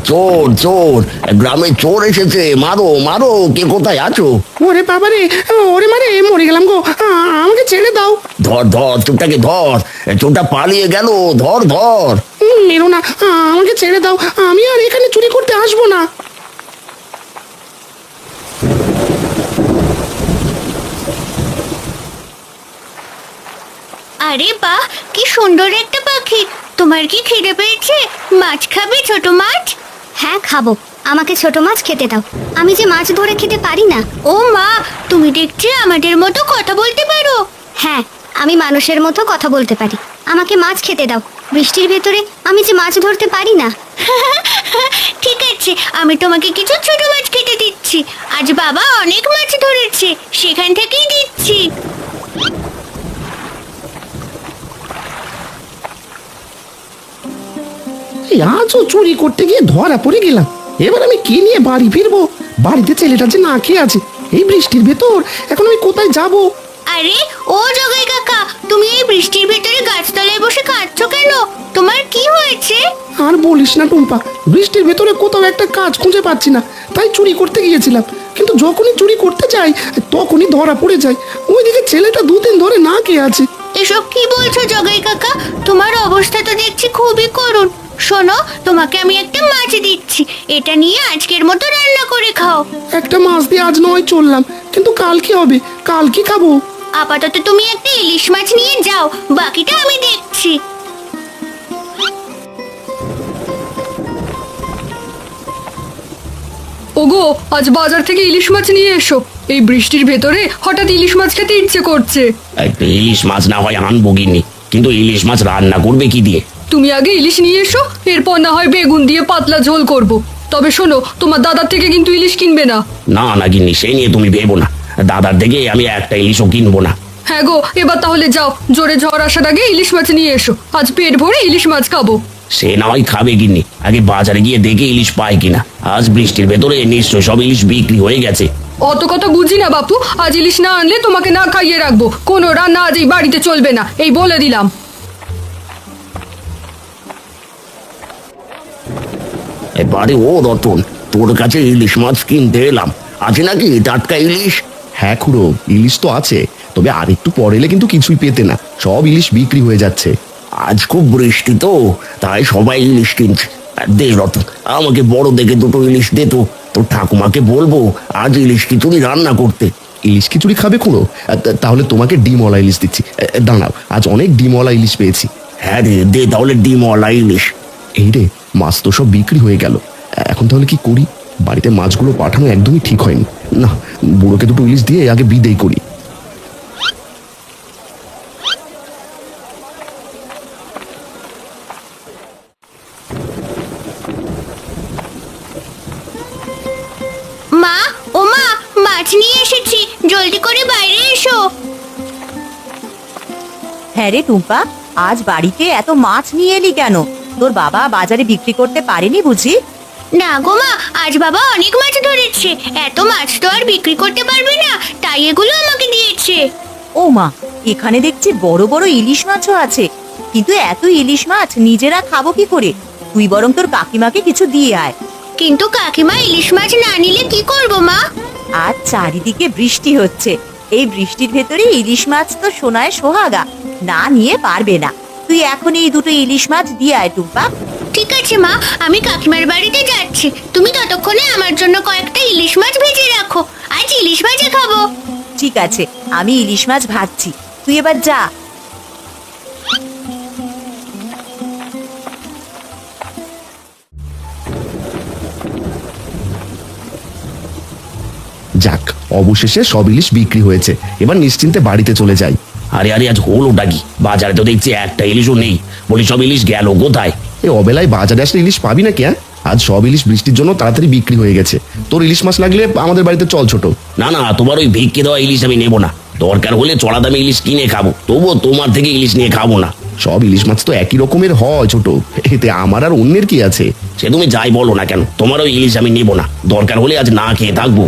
চোর চোর, গ্রামে চোর এসেছে, মারো মারো, কে কোথায় আছো? ওরে বাবা রে, ওরে মারে, মরে গেলাম গো, আমাকে ছেড়ে দাও। ধর ধর চোরটাকে ধর, চোরটা পালিয়ে গেল, ধর ধর। মেরো না, আমাকে ছেড়ে দাও, আমি আর এখানে চুরি করতে আসবো না। আরে বাহ, কি সুন্দর একটা পাখি। তোমার কি খিদে পেয়েছে? মাছ খাবে, ছোট মাছ? হ্যাঁ খাবো, আমাকে ছোট মাছ খেতে দাও, আমি যে মাছ ধরে খেতে পারি না। ও মা, তুমি দেখছি আমাদের মতো কথা বলতে পারো। হ্যাঁ, আমি মানুষের মতো কথা বলতে পারি, আমাকে মাছ খেতে দাও। বৃষ্টির ভেতরে আমি যে মাছ ধরতে পারি না। ঠিক আছে, আমি তোমাকে কিছু ছোট মাছ খেতে দিচ্ছি। আজ বাবা অনেক মাছ ধরেছে, সেখান থেকেই দিচ্ছি। এই আজও চুরি করতে গিয়ে ধরা পড়ে গেলাম। এবার আমি কি নিয়ে বাড়ি ফিরবো? বাড়িতে ছেলেটা যে না খেয়ে আছে, এই বৃষ্টির ভেতর এখন আমি কোথায় যাব? আরে ও জগাই কাকা, তুমি এই বৃষ্টির ভেতরে গাছতলায় বসে কাঁদছো কেন? তোমার কি হয়েছে? আর বলিস না টুম্পা, বৃষ্টির ভেতরে কোথাও একটা কাজ খুঁজে পাচ্ছি না, তাই চুরি করতে গিয়েছিলাম। কিন্তু যখনই চুরি করতে যাই তখনই ধরা পড়ে যায়। ওইদিকে ছেলেটা দুদিন ধরে না খেয়ে আছে। এসব কি বলছো জগাই কাকা? তোমার অবস্থা তো দেখছি খুবই করুণ। শোনো, তোমাকে আমি একটা মাছ দিচ্ছি, এটা নিয়ে আজকের মতো রান্না করে খাও। একটা মাছ দিয়ে আজ নয় চললাম, কিন্তু কাল কি হবে? কাল কি খাবো? আপাতত তুমি একটা ইলিশ মাছ নিয়ে যাও, বাকিটা আমি দেখছি। ওগো, আজ বাজার থেকে ইলিশ মাছ নিয়ে এসো। এই বৃষ্টির ভেতরে হঠাৎ ইলিশ মাছ খেতে ইচ্ছে করছে। একটা ইলিশ মাছ না হয় আনবো গিন্নি, কিন্তু ইলিশ মাছ রান্না করবে কি দিয়ে? তুমি আগে ইলিশ নিয়ে এসো, এরপর না হয় বেগুন দিয়ে পাতলা ঝোল করব। তবে শোনো, তোমার দাদার থেকে কিন্তু ইলিশ কিনবে না। না না গিন্নি, সেই নিয়ে তুমি ভেবো না, দাদার থেকে আমি একটা ইলিশও কিনবো না। হ্যাঁ গো, এবার তাহলে যাও, জোরে ঝড় আসার আগে ইলিশ মাছ নিয়ে এসো। আজ পেট ভরে ইলিশ মাছ খাবো। সে না হয় খাবে গিন্নি, আগে বাজারে গিয়ে দেখে ইলিশ পায় কিনা। আজ বৃষ্টির ভেতরে নিশ্চয় সব ইলিশ বিক্রি হয়ে গেছে। অত কথা বুঝি না বাপু, আজ ইলিশ না আনলে তোমাকে না খাইয়ে রাখবো। কোনো রান্না আজ এই বাড়িতে চলবে না, এই বলে দিলাম। এবারে ও রতন, তোর কাছে ইলিশ মাছ কিনতে এলাম, আছে নাকি টাটকা ইলিশ? হ্যাঁ খুড়ো, ইলিশ তো আছে, তবে আর একটু পরে এলে কিন্তু কিছুই পেতে না, সব ইলিশ বিক্রি হয়ে যাচ্ছে। আজ খুব বৃষ্টি তো, তাই সবাই ইলিশ কিনছে। আর দে রতন, আমাকে বড় দেখে দুটো ইলিশ দে তো, তোর ঠাকুমাকে বলবো আজ ইলিশ খিচুড়ি রান্না করতে। ইলিশ খিচুড়ি খাবে খুড়ো? তাহলে তোমাকে ডিমওয়ালা ইলিশ দিচ্ছি। দাঁড়াও, আজ অনেক ডিমওয়ালা ইলিশ পেয়েছি। হ্যাঁ রে, দে তাহলে ডিমওয়ালা ইলিশ। এই রে, মাছ তো সব বিক্রি হয়ে গেল, এখন তাহলে কি করি? বাড়িতে মাছগুলো পাঠানো একদমই ঠিক হয়নি। না, বুড়োকে দুটো ইলিশ দিয়ে আগে বিদেয় করি। মা, ও মা, মাছ নিয়ে এসেছি, জলদি করে বাইরে এসো। হ্যাঁ রে টুম্পা, আজ বাড়িতে এত মাছ নিয়ে এলি কেন? তোর বাবা বাজারে বিক্রি করতে পারেনি বুঝি? না গো মা, আজ বাবা অনেক মাছ ধরেছে, এত মাছ তো আর বিক্রি করতে পারবে না, তাই এগুলো আমাকে দিয়েছে। ও মা, এখানে দেখছি বড় বড় ইলিশ মাছও আছে, কিন্তু এত ইলিশ মাছ নিজেরা খাবো কি করে? তুই বরং তোর কাকিমাকে কিছু দিয়ে আয়। কিন্তু কাকিমা ইলিশ মাছ না নিলে কি করব মা? আজ চারিদিকে বৃষ্টি হচ্ছে, এই বৃষ্টির ভেতরে ইলিশ মাছ তো সোনায় সোহাগা, না নিয়ে পারবে না। তুই এখন এই দুটো ইলিশ মাছ দিয়ে আয় টুম্পা। ঠিক আছে মা, আমি কাকিমার বাড়িতে যাচ্ছি, তুমি ততক্ষণে আমার জন্য কয়েকটা ইলিশ মাছ ভেজে রাখো, আজ ইলিশ ভাজা খাবো। ঠিক আছে, আমি ইলিশ মাছ ভাজছি, তুই এবার যা। যাক, অবশেষে সব ইলিশ বিক্রি হয়েছে, এবার নিশ্চিন্তে বাড়িতে চলে যাই। আরে আরে, আজ হলো ডাকি, বাজারে তো দেখছি একটা ইলিশও নেই, বলি সব ইলিশ গেল কোথায়? এই অবেলায় বাজারে আসলে ইলিশ পাবি না কেন? আজ সব ইলিশ বৃষ্টির জন্য তাড়াতাড়ি বিক্রি হয়ে গেছে। তোর ইলিশ মাছ লাগলে আমাদের বাড়িতে চল ছোট। না না, তোমার ওই ভিক্ষে দেওয়া ইলিশ আমি নেবো না, দরকার হলে চড়া দামে ইলিশ কিনে খাবো, তবুও তোমার থেকে ইলিশ নিয়ে খাবো না। সব ইলিশ মাছ তো একই রকমের হয় ছোট, এতে আমার আর অন্যের কি আছে? সে তুমি যাই বলো না কেন, তোমার ওই ইলিশ আমি নেবো না, দরকার হলে আজ না খেয়ে থাকবো।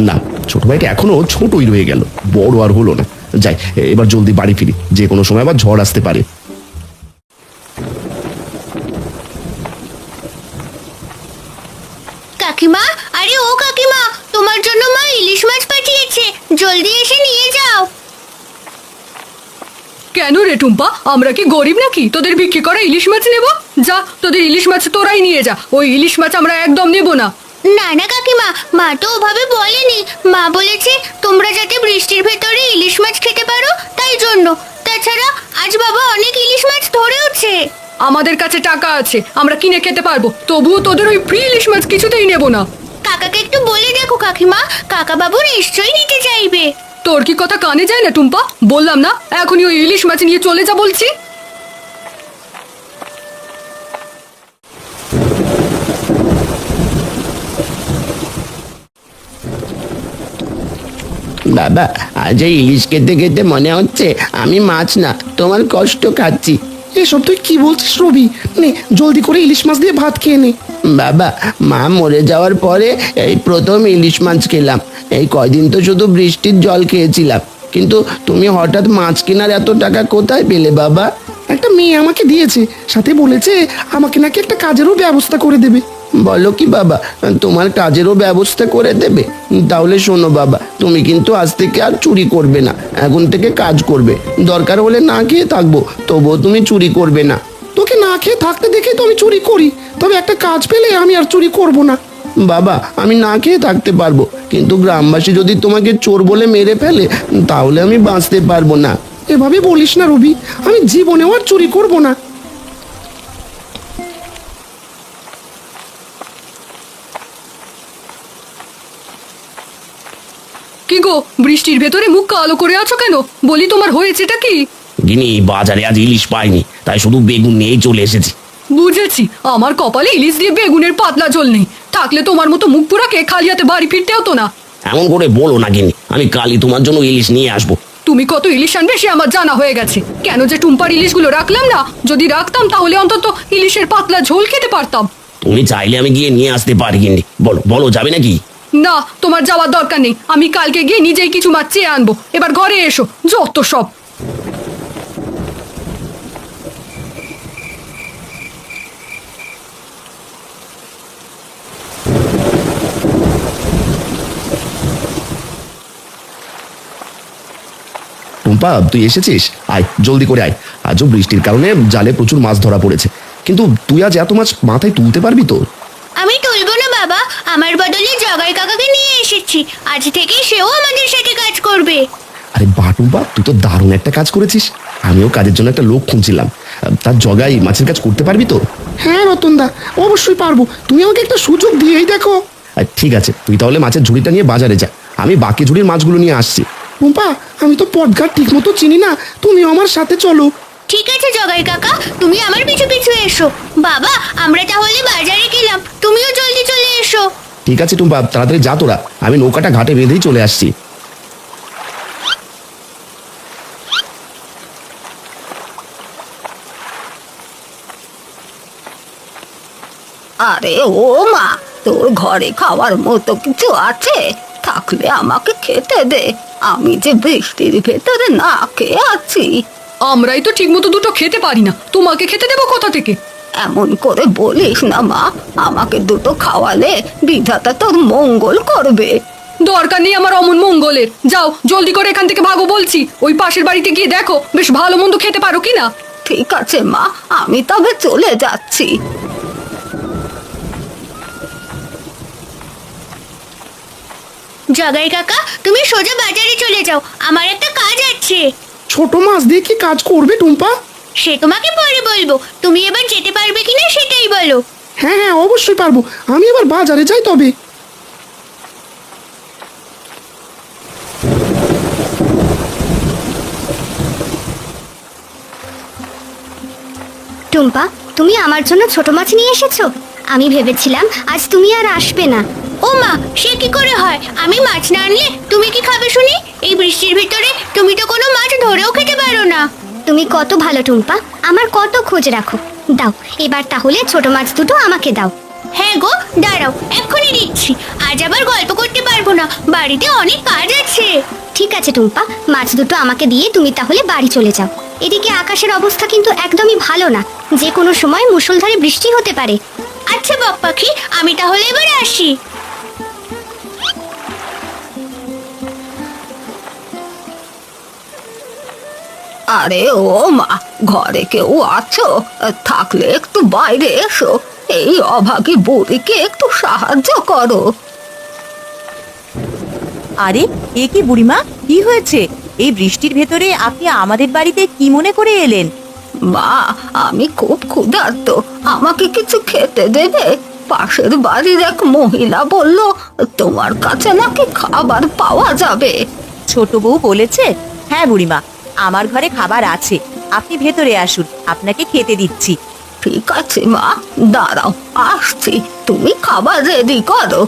না, ছোট ভাইটা এখনো ছোটই রয়ে গেল, বড় আর হলো না। যাই, এবার জলদি বাড়ি ফিরি, যে কোনো সময় আবার ঝড় আসতে পারে। তোমার জন্য মা ইলিশ মাছ পাঠিয়েছে, জলদি এসে নিয়ে যাও। কেন রে টুম্পা, আমরা কি গরিব নাকি তোদের বিক্রি করা ইলিশ মাছ নেব? যা, তোদের ইলিশ মাছ তোরাই নিয়ে যা, ওই ইলিশ মাছ আমরা একদম নেব না। না না কাকিমা, মা তো ওভাবে বলেনি। মা বলেছে তোমরা যাতে বৃষ্টির ভেতরে ইলিশ মাছ খেতে পারো তাই জন্য। তাছাড়া আজ বাবা অনেক ইলিশ মাছ ধরেওছে। আমাদের কাছে টাকা আছে, আমরা কিনে খেতে পারবো, তবুও তোদের ওই ফ্রি ইলিশ মাছ কিছুতেই নেব না। কাকাকে একটু বলে দেখো কাকিমা, কাকা বাবু নিশ্চয়ই নিতে চাইবে। তোর কি কথা কানে যায় না টুম্পা? বললাম না এখনই ওই ইলিশ মাছ নিয়ে চলে যা বলছি। বাবা, আজ এই ইলিশ খেতে খেতে মনে হচ্ছে আমি মাছ না তোমার কষ্ট খাচ্ছি। এসব তুই কি বলছিস রবি? নে জলদি করে ইলিশ মাছ দিয়ে ভাত খেয়ে নে। বাবা, মা মরে যাওয়ার পরে এই প্রথম ইলিশ মাছ খেলাম। এই কয়দিন তো শুধু বৃষ্টির জল খেয়েছিলাম, কিন্তু তুমি হঠাৎ মাছ কেনার এত টাকা কোথায় পেলে বাবা? একটা মেয়ে আমাকে দিয়েছে, সাথে বলেছে আমাকে নাকি একটা কাজেরও ব্যবস্থা করে দেবে। বলো কি বাবা, তোমার কাজেরও ব্যবস্থা করে দেবে? তাহলে শোনো বাবা, তুমি কিন্তু আজ থেকে আর চুরি করবে না, এখন থেকে কাজ করবে। দরকার হলে না খেয়ে থাকবো, তবুও তুমি চুরি করবে না। তোকে না খেয়ে থাকতে দেখে তো আমি চুরি করি, তবে একটা কাজ পেলে আমি আর চুরি করব না। বাবা, আমি না খেয়ে থাকতে পারবো, কিন্তু গ্রামবাসী যদি তোমাকে চোর বলে মেরে ফেলে তাহলে আমি বাঁচতে পারবো না। এভাবে বলিস না রবি, আমি জীবনেও আর চুরি করব না। কি গো, বৃষ্টির ভেতরে মুখ কালো করে আছো কেন? বলি তোমার হয়েছেটা কি? গিনি, বাজারে আজ ইলিশ পাইনি, তাই শুধু বেগুন নিয়েই চলে এসেছি। বুঝেছি, আমার কপালে ইলিশ দিয়ে বেগুনের পাতলা ঝোল নেই, থাকলে তোমার মতো মুখ পুরাকে খালি হাতে বাড়ি ফিরতে হতো না। এমন করে বলো না গিনি, আমি কালই তোমার জন্য ইলিশ নিয়ে আসবো। তুমি কত ইলিশ আনবে সে আমার জানা হয়ে গেছে। কেন যে টুম্পার ইলিশগুলো রাখলাম না? যদি রাখতাম তাহলে অন্তত ইলিশের পাতলা ঝোল খেতে পারতাম। তুমি চাইলে আমি গিয়ে নিয়ে আসতে পারি গিন্নি। বলো বলো, যাবে নাকি? না, তোমার যাওয়ার দরকার নেই, আমি কালকে গিয়ে নিজেই কিছু মাছ চেয়ে আনবো। এবার ঘরে এসো, যত সব। টুম্পা, তুই এসেছিস? আয়, জলদি করে আয়। আজও বৃষ্টির কারণে জালে প্রচুর মাছ ধরা পড়েছে, কিন্তু তুই আজ এত মাছ মাথায় তুলতে পারবি তো? আমি তুলবো না বাবা, আমার বদলে জগাই কাকাকে নিয়ে এসেছি। আজ থেকে সেও আমাদের সাথে কাজ করবে। আরে বাহ টুম্পা, তুই তো দারুণ একটা কাজ করেছিস। আমিও কাজের জন্য একটা লোক খুঁজছিলাম, তার জগাই মাছের কাজ করতে পারবি তো? হ্যাঁ রতনদা, অবশ্যই পারবো, তুমি আমাকে একটা সুযোগ দিয়েই দেখো। ঠিক আছে, তুই তাহলে মাছের ঝুড়িটা নিয়ে বাজারে যা, আমি বাকি ঝুড়ির মাছগুলো নিয়ে আসছি। টুম্পা, আমি তো পথঘাট ঠিক মতো চিনি না, তুমি আমার সাথে চলো। ঠিক আছে জগাই কাকা, তুমি আমার পিছু পিছু এসো। বাবা, আমরা তাহলে বাজারে গেলাম, তুমিও জলদি চলে এসো। ঠিক আছে টুম্পা, তাড়াতাড়ি যা তোরা, আমি নৌকাটা ঘাটে বেঁধেই চলে আসছি। আরে ও মা, তোর ঘরে খাওয়ার মতো কিছু আছে? থাকলে আমাকে খেতে দে, আমি যে বৃষ্টির ভেতরে না খেয়ে আছি। আমরাই তো ঠিক মতো দুটো খেতে পারি না, তোমাকে খেতে দেবো কোথা থেকে? এমন করে বলিস না মা, আমাকে দুটো খাওয়ালে বিধাতা তোর মঙ্গল করবে। দরকার নেই আমার অমন মঙ্গলের, যাও জলদি করে এখান থেকে ভাগো বলছি। ওই পাশের বাড়িতে গিয়ে দেখো বেশ ভালো মন্দ খেতে পারো কিনা। ঠিক আছে মা, আমি তবে চলে যাচ্ছি। জগাই কাকা, তুমি সোজা বাজারে চলে যাও, আমার একটা কাজ আছে। ছোট মাছ দিয়ে কি কাজ করবে টুম্পা? সে তোমাকে পরে বলবো, তুমি এবার যেতে পারবে কিনা সেটাই বলো। হ্যাঁ হ্যাঁ, অবশ্যই পারবো, আমি এবার বাজারে যাই তবে। টুম্পা, তুমি আমার জন্য ছোট মাছ নিয়ে এসেছো? আমি ভেবেছিলাম আজ তুমি আর আসবে না। ও মা, সে কি করে হয়? আমি মাছ না আনলে তুমি কি খাবে শুনি? এই বৃষ্টির ভিতরে তুমি তো কোনো মাছ ধরেও খেতে পারো না। তুমি কত ভালো টুম্পা, আমার কত খোঁজ রাখো। দাও, এবার তাহলে ছোট মাছ দুটো আমাকে দাও। হ্যাঁ গো, দাঁড়াও, এক্ষুনি দিচ্ছি। আজ আবার গল্প করতে পারবো না, বাড়িতে অনেক কাজ আছে। ঠিক আছে টুম্পা, মাছ দুটো আমাকে দিয়ে তুমি তাহলে বাড়ি চলে যাও। এদিকে আকাশের অবস্থা কিন্তু একদমই ভালো না, যে কোনো সময় মুষলধারে বৃষ্টি হতে পারে। আচ্ছা বক পাখি, আমি তাহলে এবার আসি। আরে ও মা, ঘরে কেউ আছো? থাকলে একটু বাইরে এসো, এই অভাগী বুড়িকে একটু সাহায্য করো। আরে এ কি বুড়িমা, কি হয়েছে? এই বৃষ্টির ভেতরে আপনি আমাদের বাড়িতে কি মনে করে এলেন? মা, আমি খুব ক্ষুধার্ত, আমাকে কিছু খেতে দেবে? পাশের বাড়ির এক মহিলা বলল তোমার কাছে নাকি খাবার পাওয়া যাবে। ছোট বউ বলেছে? হ্যাঁ বুড়িমা, আমার ঘরে খাবার আছে, আপনি ভেতরে আসুন, আপনাকে খেতে দিচ্ছি। ঠিক আছে মা, দাঁড়াও আসছি, তুমি খাবার রেডি করো।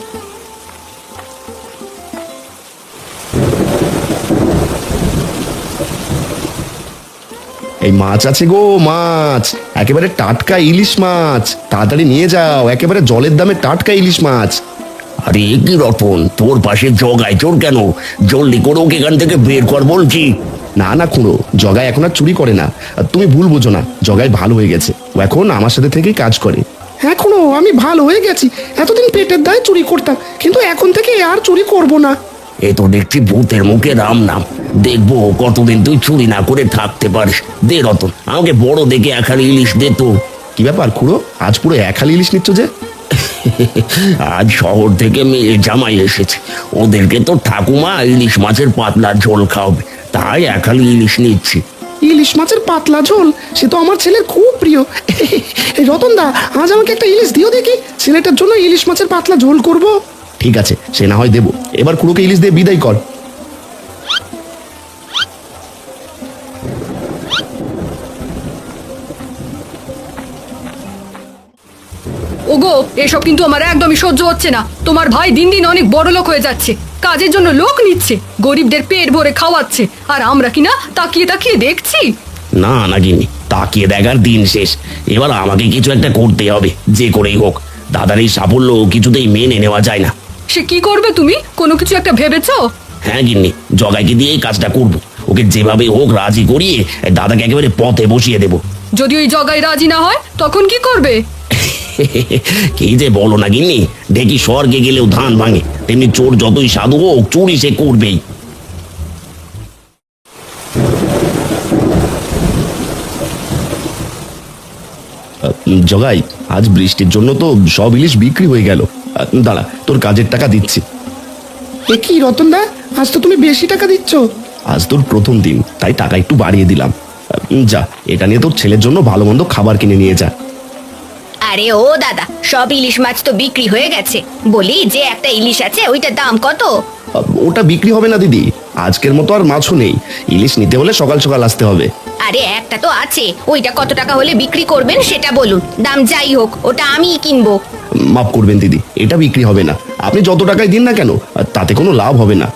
এই মাছ আছে গো, মাছ একেবারে টাটকা ইলিশ মাছ, তাড়াতাড়ি নিয়ে যাও, একেবারে জলের দামে টাটকা ইলিশ মাছ। আরে এ কি রতন, তোর পাশে জগায় চোর কেন? জলদি করে ওকে এখান থেকে বের কর বলছি। না না খুড়ো, জগাই এখন আর চুরি করে না। আর তুমি ভুল বোঝো না, জগাই ভালো হয়ে গেছে, ও এখন আমার সাথে থেকেই কাজ করে। এখনো আমি ভালো হয়ে গেছি, এতদিন পেটের দায়ে চুরি করতাম, কিন্তু এখন থেকে আর চুরি করব না। এ তো দেখছি ভূতের মুখে রাম নাম। দেখবো কতদিন তুই চুরি না করে থাকতে পারিস। দে রতন, আমাকে বড় দেখে একালি ইলিশ দে তো। কি ব্যাপার খুড়ো, আজ পুরো এক হালি ইলিশ নিচ্ছ যে? আজ শহর থেকে মেয়ে জামাই এসেছে, ওদেরকে তো ঠাকুমা ইলিশ মাছের পাতলা ঝোল খাওয়াবে, তাই একালি ইলিশ নিচ্ছি। ইলিশ মাছের পাতলা ঝোল, সে তো আমার ছেলের খুব প্রিয়। এই রতনদা, আজ আমাকে একটা ইলিশ দিও দেখি, ছেলেটার জন্য ইলিশ মাছের পাতলা ঝোল করব। ঠিক আছে, সে না হয় দেবো। এবার খুড়োকে ইলিশ দিয়ে বিদায় কর। ওগো, এসব কিন্তু আমার একদমই সহ্য হচ্ছে না। তোমার ভাই দিন দিন অনেক বড় লোক হয়ে যাচ্ছে, কাজের জন্য লোক নিচ্ছে, গরিবদের পেট ভরে খাওয়াচ্ছে, আর আমরা কিনা তাকিয়ে তাকিয়ে দেখছি। না না গিন্নি, তাকিয়ে দেখার দিন শেষ, এবার আমাকে কিছু একটা করতে হবে, যে করেই হোক। দাদার এই সাফল্য কিছুতেই মেনে নেওয়া যায় না। সে কি করবে, তুমি কোনো কিছু একটা ভেবেছো? হ্যাঁ গিন্নি, জগাইকে দিয়ে এই কাজটা করব, ওকে যেভাবে হোক রাজি করিয়ে দাদাকে একেবারে পথে বসিয়ে দেব। যদি ওই জগাই রাজি না হয় তখন কি করবে? কি যে বলো না গিন্নি, দেখি স্বর্গে গেলেও ধান ভাঙে, তেমনি চোর যতই সাধু হোক চুরি সে করবেই। জগাই, আজ বৃষ্টির জন্য তো সব ইলিশ বিক্রি হয়ে গেল। দাঁড়া, তোর কাজের টাকা দিচ্ছি। এ কি রতনদা, আজ তো তুমি বেশি টাকা দিচ্ছ। আজ তোর প্রথম দিন, তাই টাকা একটু বাড়িয়ে দিলাম। যা, এটা নিয়ে তোর ছেলের জন্য ভালো মন্দ খাবার কিনে নিয়ে যা। আরে ও দাদা, সব ইলিশ মাছ তো বিক্রি হয়ে গেছে, বলি যে একটা ইলিশ আছে ওইটার দাম কত? ওটা বিক্রি হবে না দিদি, আজকের মতো আর মাছও নেই, ইলিশ নিতে হলে সকাল সকাল আসতে হবে। আরে একটা তো আছে, ওইটা কত টাকা হলে বিক্রি করবেন সেটা বলুন, দাম যাই হোক ওটা আমিই কিনবো। মাফ করবেন দিদি, এটা বিক্রি হবে না, আপনি যত টাকায় দিন না কেন তাতে কোনো লাভ হবে না।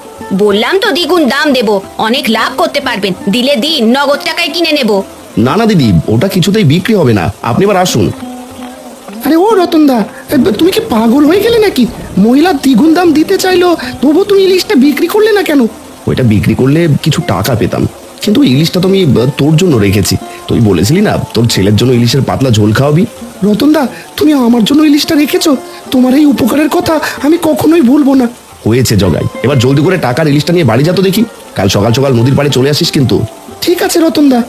বললাম তো দ্বিগুণ দাম দেবো, অনেক লাভ করতে পারবেন, দিলে দিন, নগদ টাকায় কিনে নেব। না না দিদি, ওটা কিছুতেই বিক্রি হবে না, আপনি এবার আসুন। আরে ও রতনদা, তুমি কি পাগল হয়ে গেলে নাকি? মহিলা দ্বিগুণ দাম দিতে চাইলো, তবু তুমি ইলিশটা বিক্রি করলে না কেন? ওইটা বিক্রি করলে কিছু টাকা পেতাম, কিন্তু ইলিশটা তো আমি তোর জন্য রেখেছি। তুই বলেছিলি না তোর ছেলের জন্য ইলিশের পাতলা ঝোল খাওয়াবি। রতনদা, তুমি আমার জন্য ইলিশটা রেখেছো, তোমার এই উপকারের কথা আমি কখনোই ভুলবো না। হয়েছে জগাই, এবার জলদি করে টাকার ইলিশটা নিয়ে বাড়ি যা তো দেখি, কাল সকাল সকাল নদীর পাড়ে চলে আসিস কিন্তু। ঠিক আছে রতনদা।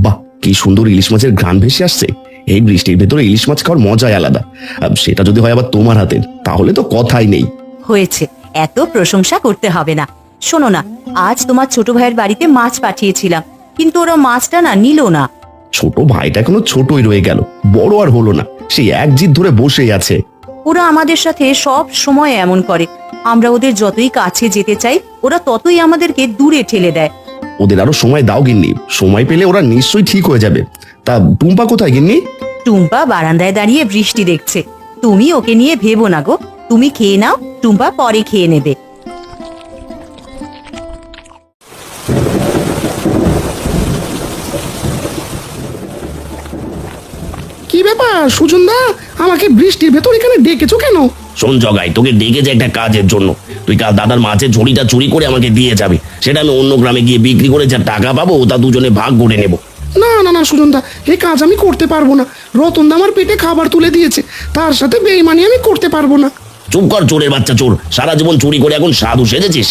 বাহ, কি সুন্দর ইলিশ মাছের ঘ্রাণ ভেসে আসছে। এই বৃষ্টির ভেতরে ইলিশ মাছ খাওয়ার মজাই আলাদা। সেটা যদি হয় আবার তোমার হাতের, তাহলে তো কথাই নেই। হয়েছে, এত প্রশংসা করতে হবে না। শোনো না, আজ তোমার ছোট ভাইয়ের বাড়িতে মাছ পাঠিয়েছিলাম, কিন্তু ওরা মাছটা না নিল না। ছোট ভাইটা এখনো ছোটই রয়ে গেল, বড় আর হলো না, সেই এক জিদ ধরে বসেই আছে। ওরা আমাদের সাথে সব সময় এমন করে, আমরা ওদের যতই কাছে যেতে চাই ওরা ততই আমাদেরকে দূরে ঠেলে দেয়। ওদের আরো সময় দাও গিন্নি, সময় পেলে ওরা নিশ্চয়ই ঠিক হয়ে যাবে। তা টুম্পা কোথায় গিন্নি? টুম্পা বারান্দায় দাঁড়িয়ে বৃষ্টি দেখছে, তুমি ওকে নিয়ে ভেবো না গো, তুমি খেয়ে নাও, টুম্পা পরে খেয়ে নেবে। কি ব্যাপার সুজনদা, আমাকে বৃষ্টির ভেতর এখানে ডেকেছো কেন? শোন জগাই, তোকে ডেকেছে একটা কাজের জন্য। তুই কাল দাদার মাছের ঝুড়িটা চুরি করে আমাকে দিয়ে যাবে, সেটা আমি অন্য গ্রামে গিয়ে বিক্রি করে যা টাকা পাবো তা দুজনে ভাগ করে নেব। না না না সুজনদা, এই কাজ আমি করতে পারবো না। রতনদা আমার পেটে খাবার তুলে দিয়েছে, তার সাথে বেইমানি আমি করতে পারবো না। চুপ কর চোরের বাচ্চা চোর, সারা জীবন চুরি করে এখন সাধু সেজেছিস।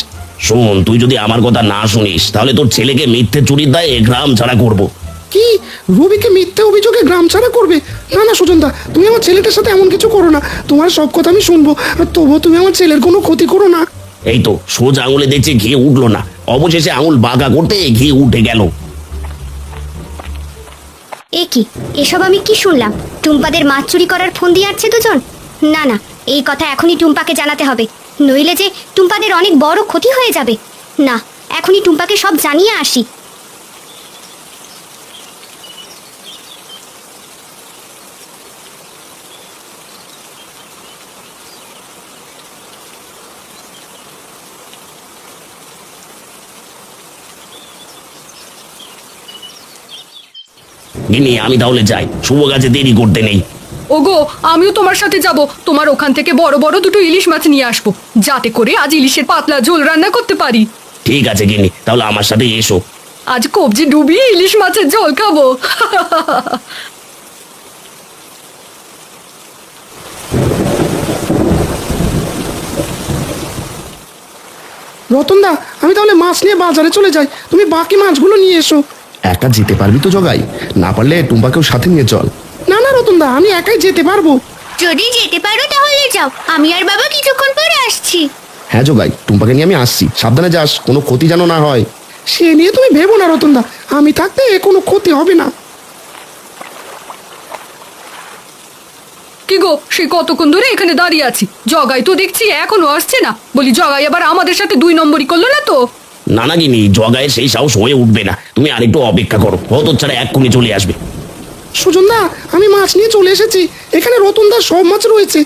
শোন, তুই যদি আমার কথা না শুনিস তাহলে তোর ছেলেকে মিথ্যে চুরির দায়ে গ্রাম ছাড়া করব। কি, রবিকে মিথ্যে অভিযোগে গ্রাম ছাড়া করবে? না না সুজনদা, তুমি আমার ছেলেটার সাথে এমন কিছু করো না। তোমার সব কথা আমি শুনবো, আর তবুও তুমি আমার ছেলের কোনো ক্ষতি করো না। এই তো সোজা আঙুলে দেখছি ঘি উঠলো না, অবশেষে আঙুল বাঁকা করতে ঘি উঠে গেল। এ কি, এসব আমি কি শুনলাম? টুম্পাদের মাছ চুরি করার ফোন দিয়ে আসছে দুজন। না না, এই কথা এখনই টুম্পাকে জানাতে হবে, নইলে যে টুম্পাদের অনেক বড় ক্ষতি হয়ে যাবে। না, এখনই টুম্পাকে সব জানিয়ে আসি। গিনি, আমি তাহলে যাই, শুভ গাছে দেরি করতে নেই। ওগো, আমিও তোমার সাথে যাব। তোমার ওখান থেকে বড় বড় দুটো ইলিশ মাছ নিয়ে আসবো, যাতে করে আজ ইলিশের পাতলা ঝোল রান্না করতে পারি। ঠিক আছে গিনি, তাহলে আমার সাথে এসো। আজ কবজি ডুবিয়ে ইলিশ মাছের ঝোল খাবো। রতনদা, আমি তাহলে মাছ নিয়ে বাজারে চলে যাই, তুমি বাকি মাছগুলো নিয়ে এসো। একা যেতে পারবি তো জগাই? না পারলে টুম্পাকেও সাথে নিয়ে চল। না না রতনদা, আমি একাই যেতে পারবো। যদি যেতে পারো তাহলে যাও, আমি আর বাবা কিছুক্ষণ পরে আসছি। হ্যাঁ জগাই, টুম্পাকে নিয়ে আমি আসছি, সাবধানে যাস, কোনো ক্ষতি যেন না হয়। সে নিয়ে তুমি ভেবো না রতনদা, আমি থাকতে কোনো ক্ষতি হবে না। কি গো, সে কতক্ষণ ধরে এখানে দাঁড়িয়ে আছি, জগাই তো দেখছি এখনো আসছে না। বলি, জগাই আবার আমাদের সাথে 2 নম্বরই করলো না তো? না না গিনি, জগায়ের সেই সাহস হয়ে উঠবে না, তুমি আরেকটু অপেক্ষা করো, হয়তো ছাড়া এক্ষুনি চলে আসবে। সুজনদা, আমি মাছ নিয়ে চলে এসেছি, এখানে রতনদার সব মাছ রয়েছে।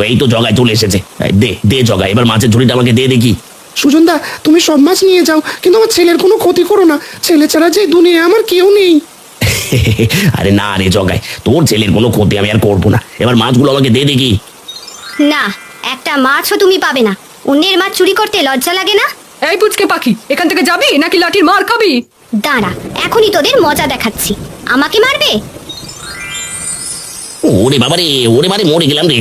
এই তো জগায় চলে এসেছে। এই দে দে জগাই, এবার মাছের ঝুড়িটা আমাকে দে দেখি। সুজনদা, তুমি সব মাছ নিয়ে যাও, কিন্তু আমার ছেলের কোনো ক্ষতি করো না। ছেলে ছাড়া যে দুনিয়ায় আমার কেউ নেই। আরে না রে জগাই, তোর ছেলের কোনো ক্ষতি আমি আর করবো না, এবার মাছগুলো আমাকে দে দেখি। না, একটা মাছও তুমি পাবে না। অন্যের মাছ চুরি করতে লজ্জা লাগে না? এই পুচকে পাখি, এখান থেকে যাবি নাকি লাঠির মার খাবি? দাঁড়া, এখনই তোদের মজা দেখাচ্ছি। আমাকে মারবে? ওরে বাবারে, ওরে বারে, মরে গেলাম রে।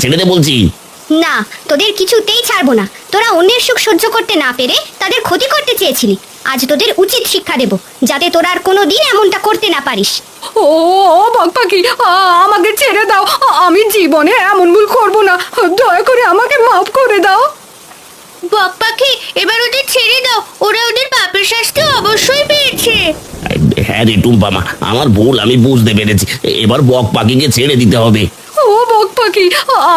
ছেড়ে দে বলছি। না, তোদের কিছুতেই ছাড়বো না। তোরা অন্যের সুখ সহ্য করতে না পেরে তাদের ক্ষতি করতে চেয়েছিলি। আজ তোদের উচিত শিক্ষা দেব, যাতে তোরা আর কোনোদিন এমনটা করতে না পারিস। ও বক পাখি, আমাকে ছেড়ে দাও, আমি জীবনে এমন ভুল করবো না, দয়া করে আমাকে মাফ করে দাও। বক পাখি, এবার ওদের ছেড়ে দাও, ওরা ওদের পাপের শাস্তি অবশ্যই পেয়েছে। হ্যাঁ রে টুম্পা মা, আমার ভুল আমি বুঝতে পেরেছি, এবার বক পাখিকে ছেড়ে দিতে হবে। ও বক পাখি,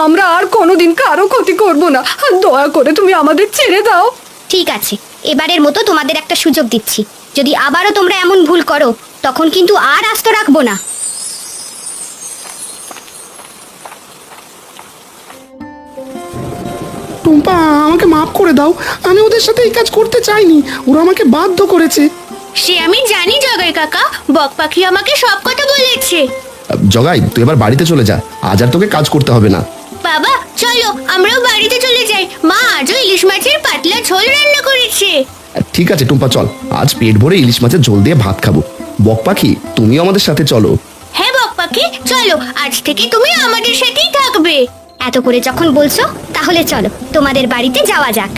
আমরা আর কোনোদিন কারো ক্ষতি করব না, দয়া করে তুমি আমাদের ছেড়ে দাও। ঠিক আছে, এবারের মতো তোমাদের একটা সুযোগ দিচ্ছি। যদি আবারও তোমরা এমন ভুল করো, তখন কিন্তু আর আস্ত রাখবো না। টুম্পা, আমাকে মাফ করে দাও, আমি ওদের সাথে এই কাজ করতে চাইনি, ওরা আমাকে বাধ্য করেছে। সে আমি জানি জগাই কাকা, বক পাখি আমাকে সব কথা বলেছে। জগাই, তুই এবার বাড়িতে চলে যা, আজ আর তোকে কাজ করতে হবে না। বাবা চলো, আমরাও বাড়িতে চলে যাই। মা আজও ইলিশ মাছের পাতলা ঝোল রান্না করেছে। ঠিক আছে টুম্পা, চল, আজ পেট ভরে ইলিশ মাছের ঝোল দিয়ে ভাত খাবো। বক পাখি, তুমিও আমাদের সাথে চলো। হ্যাঁ বক পাখি, চলো, আজ থেকে তুমি আমাদের সাথেই থাকবে। এত করে যখন বলছো, তাহলে চলো তোমাদের বাড়িতে যাওয়া যাক।